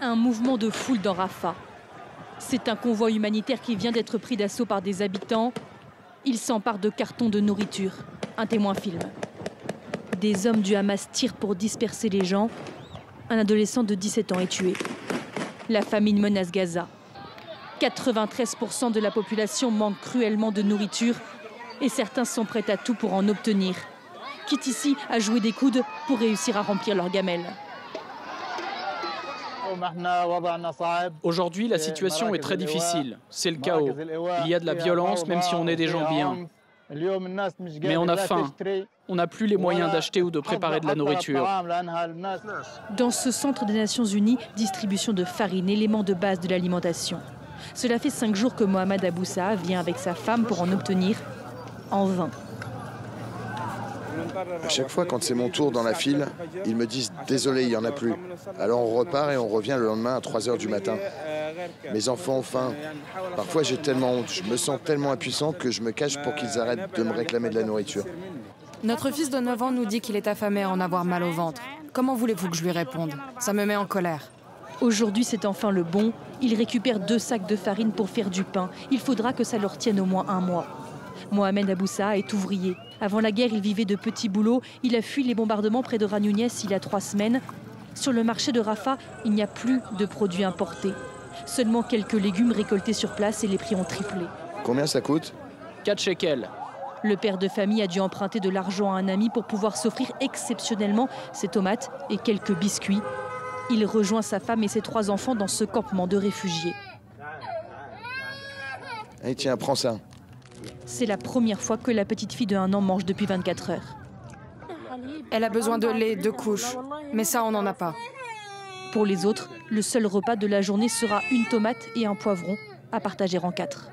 Un mouvement de foule dans Rafah. C'est un convoi humanitaire qui vient d'être pris d'assaut par des habitants. Ils s'emparent de cartons de nourriture. Un témoin filme. Des hommes du Hamas tirent pour disperser les gens. Un adolescent de 17 ans est tué. La famine menace Gaza. 93% de la population manque cruellement de nourriture et certains sont prêts à tout pour en obtenir. Quitte ici à jouer des coudes pour réussir à remplir leurs gamelles. Aujourd'hui, la situation est très difficile. C'est le chaos. Il y a de la violence, même si on est des gens bien. Mais on a faim. On n'a plus les moyens d'acheter ou de préparer de la nourriture. Dans ce centre des Nations Unies, distribution de farine, élément de base de l'alimentation. Cela fait 5 jours que Mohamed Aboussa vient avec sa femme pour en obtenir, en vain. À chaque fois, quand c'est mon tour dans la file, ils me disent « Désolé, il n'y en a plus ». Alors on repart et on revient le lendemain à 3 h du matin. Mes enfants ont faim. Parfois, j'ai tellement honte. Je me sens tellement impuissant que je me cache pour qu'ils arrêtent de me réclamer de la nourriture. Notre fils de 9 ans nous dit qu'il est affamé à en avoir mal au ventre. Comment voulez-vous que je lui réponde? Ça me met en colère. Aujourd'hui, c'est enfin le bon. Ils récupèrent 2 sacs de farine pour faire du pain. Il faudra que ça leur tienne au moins 1 mois. Mohamed Aboussa est ouvrier. Avant la guerre, il vivait de petits boulots. Il a fui les bombardements près de Khan Younis il y a 3 semaines. Sur le marché de Rafah, il n'y a plus de produits importés. Seulement quelques légumes récoltés sur place et les prix ont triplé. Combien ça coûte? 4 shekels. Le père de famille a dû emprunter de l'argent à un ami pour pouvoir s'offrir exceptionnellement ses tomates et quelques biscuits. Il rejoint sa femme et ses 3 enfants dans ce campement de réfugiés. Allez, tiens, prends ça. C'est la première fois que la petite fille de 1 an mange depuis 24 heures. Elle a besoin de lait, de couches. Mais ça, on n'en a pas. Pour les autres, le seul repas de la journée sera une tomate et un poivron à partager en 4.